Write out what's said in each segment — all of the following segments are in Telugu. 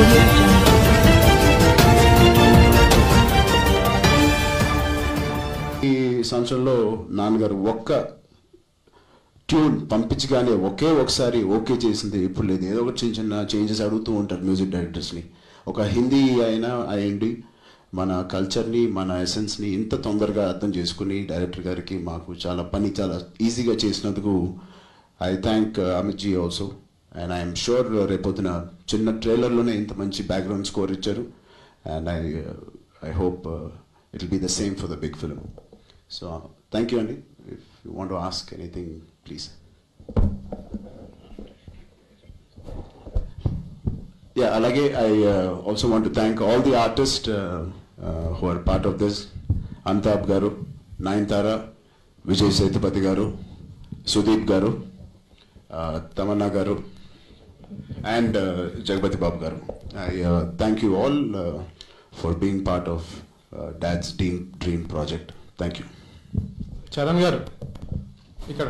Audio Jungle. ఈ సంవత్సరంలో నాన్నగారు ఒక్క ట్యూన్ పంపించగానే ఒకసారి ఓకే చేసింది ఇప్పుడు లేదు. ఏదో ఒక చిన్న చిన్న చేంజెస్ అడుగుతూ ఉంటారు మ్యూజిక్ డైరెక్టర్స్ని. ఒక హిందీ అయినా అయ్యండి మన కల్చర్ని మన ఎసెన్స్ని ఇంత తొందరగా అర్థం చేసుకుని డైరెక్టర్ గారికి మాకు చాలా ఈజీగా చేసినందుకు I thank Amit ji also. And I'm sure రేపొద్దున చిన్న ట్రైలర్లోనే ఇంత మంచి బ్యాక్గ్రౌండ్ స్కోర్ ఇచ్చారు. And I hope it will be the same for the big film. So thank you అండి. If you want to ask anything please. Yeah, అలాగే I also want to thank all the artists who are part of this. Antab garu, Nayanthara, Vijay Sethupathi garu, Sudeep garu, Tamanna garu, and Jagpati Babu garu. I thank you all for being part of Dad's Dream project. Thank you. Charan గారు ఇక్కడ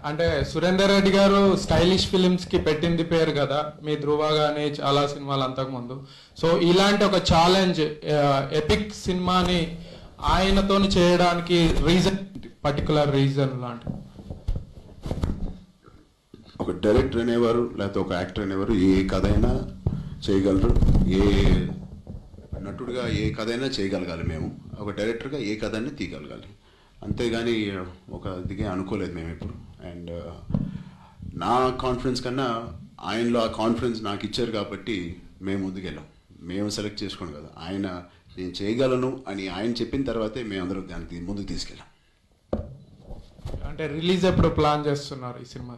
అంటే సురేందర్ రెడ్డి గారు స్టైలిష్ ఫిలిమ్స్ కి పెట్టింది పేరు కదా, మీ ధృవ గానీ చాలా సినిమాలు అంతకుముందు. సో ఇలాంటి ఒక ఛాలెంజ్ ఎపిక్ సినిమాని ఆయనతో చేయడానికి రీజన్, పర్టికులర్ రీజన్ లాంటి? ఒక డైరెక్టర్ అనేవారు లేకపోతే ఒక యాక్టర్ అనేవారు ఏ కథ అయినా చేయగలరు, ఏ నటుడుగా ఏ కథ అయినా చేయగలగాలి. మేము ఒక డైరెక్టర్గా ఏ కథ అయినా తీయగలగాలి, అంతేగాని ఒక దిగే అనుకోలేదు మేము ఇప్పుడు. అండ్ నా కాన్ఫిడెన్స్ కన్నా ఆయనలో ఆ కాన్ఫిడెన్స్ నాకు ఇచ్చారు కాబట్టి మేము ముందుకెళ్ళాం. మేము సెలెక్ట్ చేసుకోండి కదా, ఆయన నేను చేయగలను అని ఆయన చెప్పిన తర్వాతే మేము అందరం దానికి ముందుకు తీసుకెళ్ళాం. అంటే రిలీజ్ ఎప్పుడు ప్లాన్ చేస్తున్నారు ఈ సినిమా?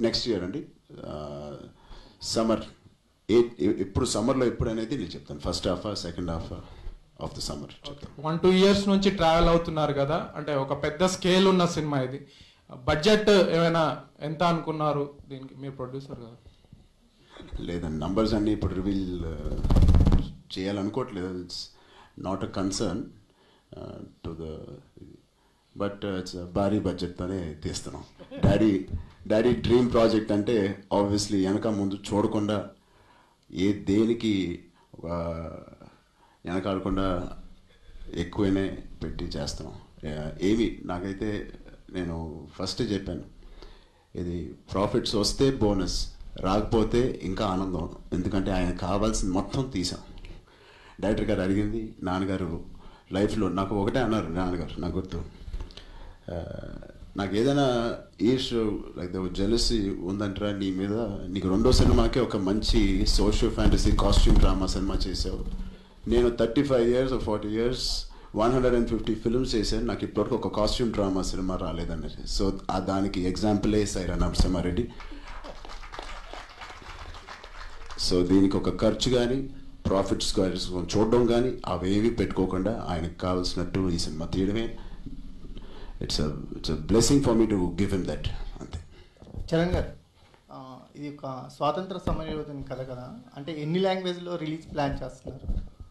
నెక్స్ట్ ఇయర్ అండి, సమ్మర్. ఎప్పుడు సమ్మర్లో ఎప్పుడు అనేది నేను చెప్తాను. First half second half of the summer. 1-2 years నుంచి ట్రావెల్ అవుతున్నారు కదా, అంటే ఒక పెద్ద స్కేల్ ఉన్న సినిమా ఇది. బడ్జెట్ ఏమైనా ఎంత అనుకున్నారు దీనికి? మీరు ప్రొడ్యూసర్ కదా. లేదండి, నంబర్స్ అన్నీ ఇప్పుడు రివీల్ చేయాలనుకోవట్లేదు. It's not a concern to the, but it's భారీ బడ్జెట్తోనే తీస్తున్నాం. డాడీ డ్రీమ్ ప్రాజెక్ట్ అంటే ఆబ్వియస్లీ వెనక ముందు చూడకుండా దేనికి వెనకాడకుండా ఎక్కువనే పెట్టి చేస్తున్నాం. నాకైతే నేను ఫస్ట్ చెప్పాను, ఇది ప్రాఫిట్స్ వస్తే బోనస్, రాకపోతే ఇంకా ఆనందం. ఎందుకంటే ఆయన కావాల్సింది మొత్తం తీసాం. డైరెక్టర్ గారు అడిగింది, నాన్నగారు లైఫ్లో నాకు ఒకటే అన్నారు. నాన్నగారు నాకు గుర్తు, నాకు ఏదైనా ఈష్ లైక్ జెలసీ ఉందంటారా నీ మీద, నీకు రెండో సినిమాకే ఒక మంచి social fantasy costume drama cinema చేసావు. నేను 35 years or 40 years 150 ఫిల్మ్స్ చేశాను, నాకు ఇప్పటివరకు ఒక కాస్ట్యూమ్ డ్రామా సినిమా రాలేదన్నది. సో దానికి ఎగ్జాంపులే సైరా నరసింహారెడ్డి. సో దీనికి ఒక ఖర్చు కానీ ప్రాఫిట్స్ చూడడం కానీ అవేవి పెట్టుకోకుండా ఆయనకు కావాల్సినట్టు ఈ సినిమా తీయడమే. It's a blessing for me to give him that. అంతే. చరణ్ గారు, ఇది ఒక స్వాతంత్ర సమరయోధుని కథ కదా, అంటే ఎన్ని లాంగ్వేజ్లో రిలీజ్ ప్లాన్ చేస్తున్నారు?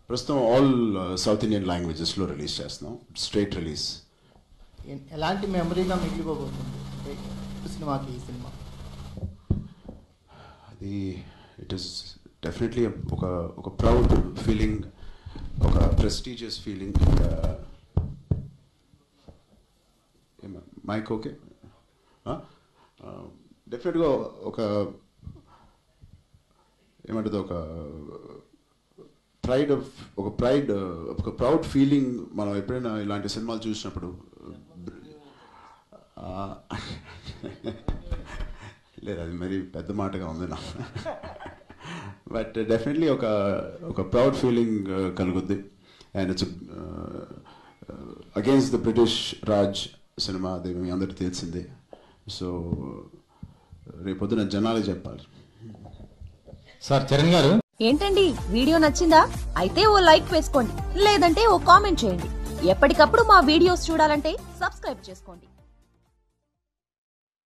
ప్రస్తుతం ఆల్ సౌత్ ఇండియన్ లాంగ్వేజెస్లో రిలీజ్ చేస్తున్నాం, స్ట్రైట్ రిలీజ్. ఎలాంటి మెమరీగా మిగిలిపోబోతుంది సినిమాకి ఈ సినిమా? అది ఇట్ ఈస్ డెఫినెట్లీ ఒక ప్రౌడ్ ఫీలింగ్, ఒక ప్రెస్టీజియస్ ఫీలింగ్. Mike okay? డెఫినెట్గా ఒక ఏమంటుంది, ఒక ప్రౌడ్ ఫీలింగ్. మనం ఎప్పుడైనా ఇలాంటి సినిమాలు చూసినప్పుడు, లేదు అది మరి పెద్ద మాటగా ఉంది నా, బట్ డెఫినెట్లీ ఒక ప్రౌడ్ ఫీలింగ్ కలుగుద్ది. And it's against the British Raj cinema, అది మీ అందరికీ తెలిసిందే. సో రేపొద్దున జనాలు చెప్పాలి. సార్ చరణ్ గారు, ఏంటండి వీడియో నచ్చిందా? అయితే ఓ లైక్ వేసుకోండి, లేదంటే ఓ కామెంట్ చేయండి. ఎప్పటికప్పుడు మా వీడియోస్ చూడాలంటే సబ్స్క్రైబ్ చేసుకోండి.